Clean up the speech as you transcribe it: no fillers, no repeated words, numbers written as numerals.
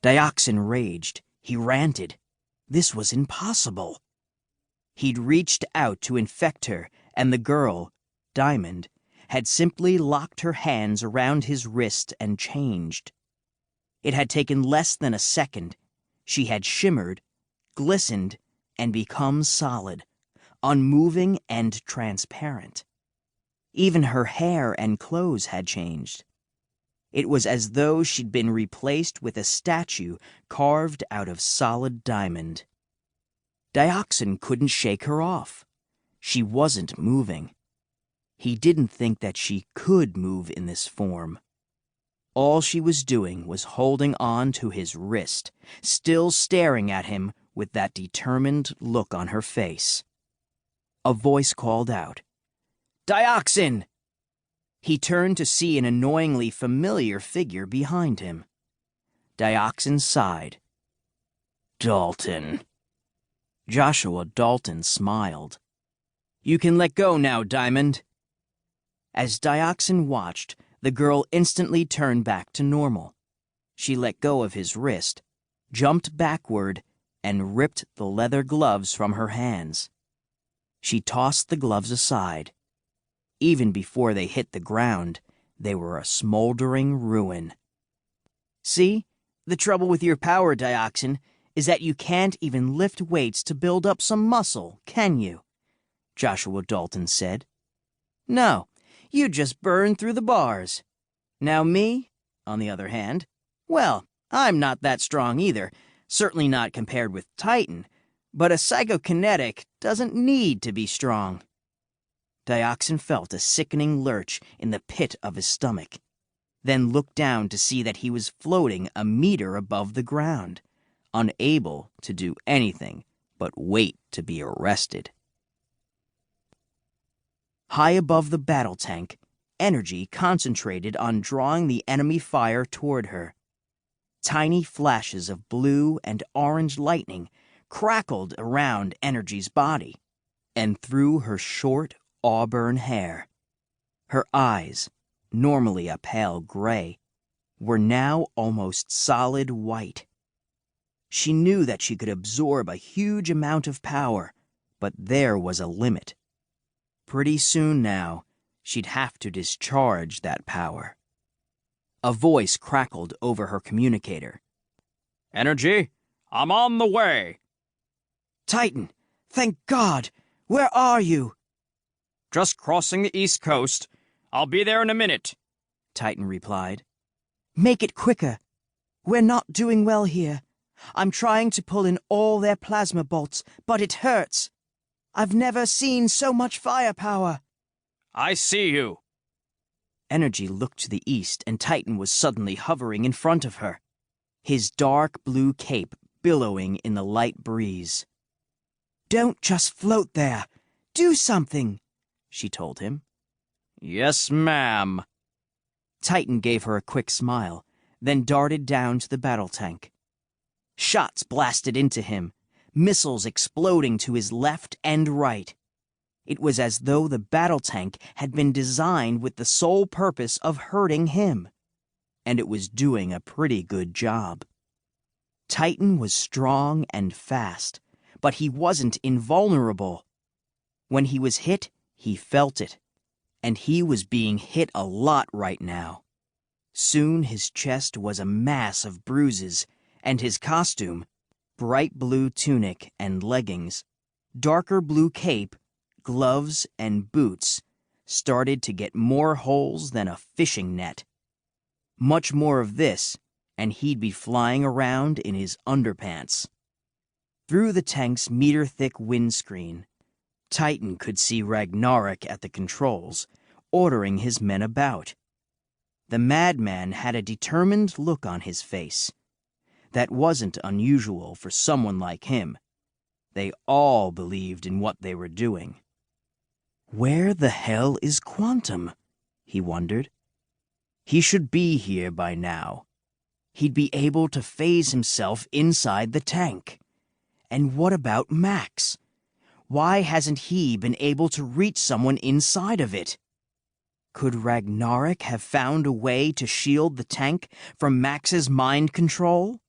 Dioxin raged. He ranted. This was impossible. He'd reached out to infect her, and the girl, Diamond, had simply locked her hands around his wrist and changed. It had taken less than a second. She had shimmered, glistened, and become solid, unmoving and transparent. Even her hair and clothes had changed. It was as though she'd been replaced with a statue carved out of solid diamond. Dioxin couldn't shake her off. She wasn't moving. He didn't think that she could move in this form. All she was doing was holding on to his wrist, still staring at him with that determined look on her face. A voice called out, "Dioxin!" He turned to see an annoyingly familiar figure behind him. Dioxin sighed. "Dalton." Joshua Dalton smiled. "You can let go now, Diamond." As Dioxin watched, the girl instantly turned back to normal. She let go of his wrist, jumped backward, and ripped the leather gloves from her hands. She tossed the gloves aside. Even before they hit the ground, they were a smoldering ruin. "See? The trouble with your power, Dioxin, is that you can't even lift weights to build up some muscle, can you?" Joshua Dalton said. "No, you just burn through the bars. Now me, on the other hand, well, I'm not that strong either, certainly not compared with Titan, but a psychokinetic doesn't need to be strong." Dioxin felt a sickening lurch in the pit of his stomach, then looked down to see that he was floating a meter above the ground, unable to do anything but wait to be arrested. High above the battle tank, energy concentrated on drawing the enemy fire toward her. Tiny flashes of blue and orange lightning crackled around Energy's body and through her short auburn hair. Her eyes, normally a pale gray, were now almost solid white. She knew that she could absorb a huge amount of power, but there was a limit. Pretty soon now, she'd have to discharge that power. A voice crackled over her communicator. "Energy, I'm on the way." "Titan, thank God! Where are you?" "Just crossing the East Coast. I'll be there in a minute," Titan replied. "Make it quicker. We're not doing well here. I'm trying to pull in all their plasma bolts, but it hurts. I've never seen so much firepower." "I see you." Energy looked to the east, and Titan was suddenly hovering in front of her, his dark blue cape billowing in the light breeze. "Don't just float there. Do something," she told him. "Yes, ma'am." Titan gave her a quick smile, then darted down to the battle tank. Shots blasted into him, missiles exploding to his left and right. It was as though the battle tank had been designed with the sole purpose of hurting him, and it was doing a pretty good job. Titan was strong and fast, but he wasn't invulnerable. When he was hit, he felt it, and he was being hit a lot right now. Soon his chest was a mass of bruises, and his costume, bright blue tunic and leggings, darker blue cape, gloves, and boots, started to get more holes than a fishing net. Much more of this, and he'd be flying around in his underpants. Through the tank's meter-thick windscreen, Titan could see Ragnarok at the controls, ordering his men about. The madman had a determined look on his face. That wasn't unusual for someone like him. They all believed in what they were doing. Where the hell is Quantum? He wondered. He should be here by now. He'd be able to phase himself inside the tank. And what about Max? Why hasn't he been able to reach someone inside of it? Could Ragnarok have found a way to shield the tank from Max's mind control?